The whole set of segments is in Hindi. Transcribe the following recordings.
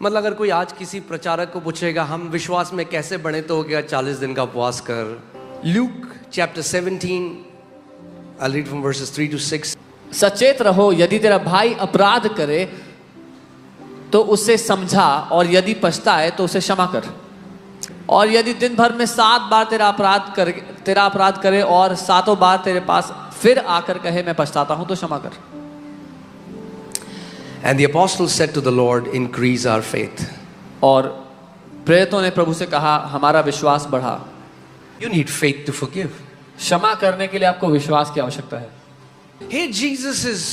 मतलब अगर कोई आज किसी प्रचारक को पूछेगा हम विश्वास में कैसे बढ़े, तो हो गया 40 दिन का उपवास कर. Luke chapter 17, I'll read from verses 3 to 6. सचेत रहो, यदि तेरा भाई अपराध करे तो उसे समझा, और यदि पछताए तो उसे क्षमा कर. और यदि दिन भर में 7 बार तेरा अपराध करे और 7 बार तेरे पास फिर आकर कहे मैं पछताता हूं, तो क्षमा कर. And the apostles said to the Lord, increase our faith. और प्रेरितों ने प्रभु से कहा हमारा विश्वास बढ़ा. You need faith to forgive. क्षमा करने के लिए आपको विश्वास की आवश्यकता है. Hey, Jesus is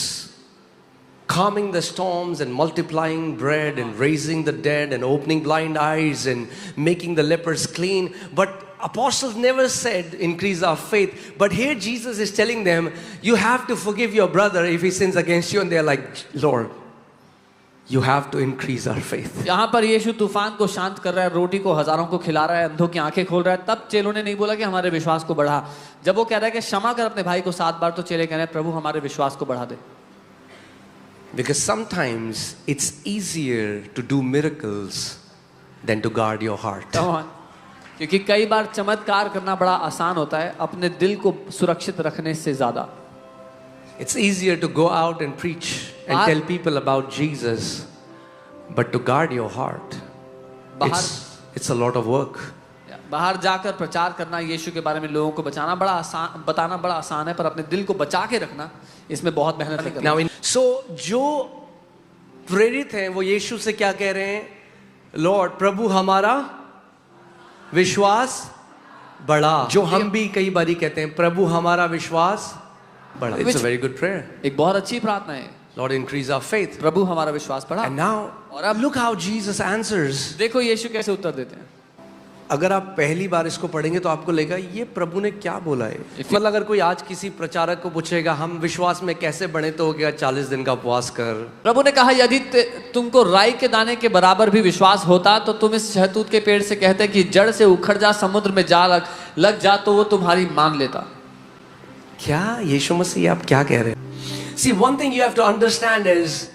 calming the storms and multiplying bread and raising the dead and opening blind eyes and making the lepers clean. But apostles never said increase our faith. But here Jesus is telling them, you have to forgive your brother if he sins against you. And they're like, Lord, you have to increase our faith. यहाँ पर यीशु तूफान को शांत कर रहा है, रोटी को हजारों को खिला रहा है, अंधों की आंखें खोल रहा है. तब चेलों ने नहीं बोला कि हमारे विश्वास को बढ़ा. जब वो कह रहा है कि क्षमा कर अपने भाई को 7 बार, तो चेले कह रहे हैं प्रभु हमारे विश्वास को बढ़ा दे. Because sometimes it's easier to do miracles than to guard your heart. क्योंकि कई बार चमत्कार करना बड़ा आसान होता है अपने दिल को सुरक्षित रखने से ज्यादा. It's easier to go out and preach and tell people about Jesus, but to guard your heart, it's a lot of work. बाहर जाकर प्रचार करना, यीशु के बारे में लोगों को बताना बड़ा आसान है, पर अपने दिल को बचा के रखना, इसमें बहुत मेहनत है. Now, so जो प्रेरित हैं वो यीशु से क्या कह रहे हैं? लॉर्ड, प्रभु हमारा विश्वास बढ़ा. जो हम भी कई बारी कहते हैं, प्रभु हमारा विश्वास बढ़ा. It's a very good prayer. एक बहुत अच्छी प्रार्थना है. Lord, increase our faith. प्रभु हमारा विश्वास बढ़ा. And now, और अब look how Jesus answers. देखो यीशु कैसे उत्तर देते हैं. अगर आप पहली बार इसको पढ़ेंगे तो आपको लगेगा ये प्रभु ने क्या बोला है. मतलब अगर कोई आज किसी प्रचारक को पूछेगा हम विश्वास में कैसे बढ़े, तो हो गया 40 दिन का उपवास कर. प्रभु ने कहा यदि तुमको राई के दाने के बराबर भी विश्वास होता तो तुम इस शहतूत के पेड़ से कहते कि जड़ से उखड़ जा, समुद्र में जा लग जा, तो वो तुम्हारी मान लेता. क्या यीशु मसीह आप क्या कह रहे हैं? See, one thing you have to understand is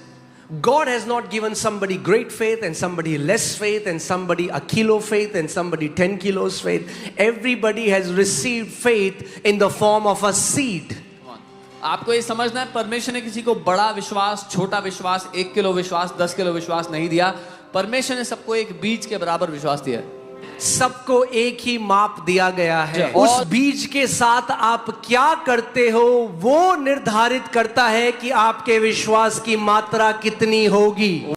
God has not given somebody great faith and somebody less faith and somebody a kilo faith and somebody 10 kilos faith. Everybody has received faith in the form of a seed. आपको ये समझना है, परमेश्वर ने किसी को बड़ा विश्वास, छोटा विश्वास, 1 किलो विश्वास, 10 किलो विश्वास नहीं दिया. परमेश्वर ने सबको एक बीज के बराबर विश्वास दिया है. सबको एक ही माप दिया गया है. उस बीज के साथ आप क्या करते हो वो निर्धारित करता है कि आपके विश्वास की मात्रा कितनी होगी.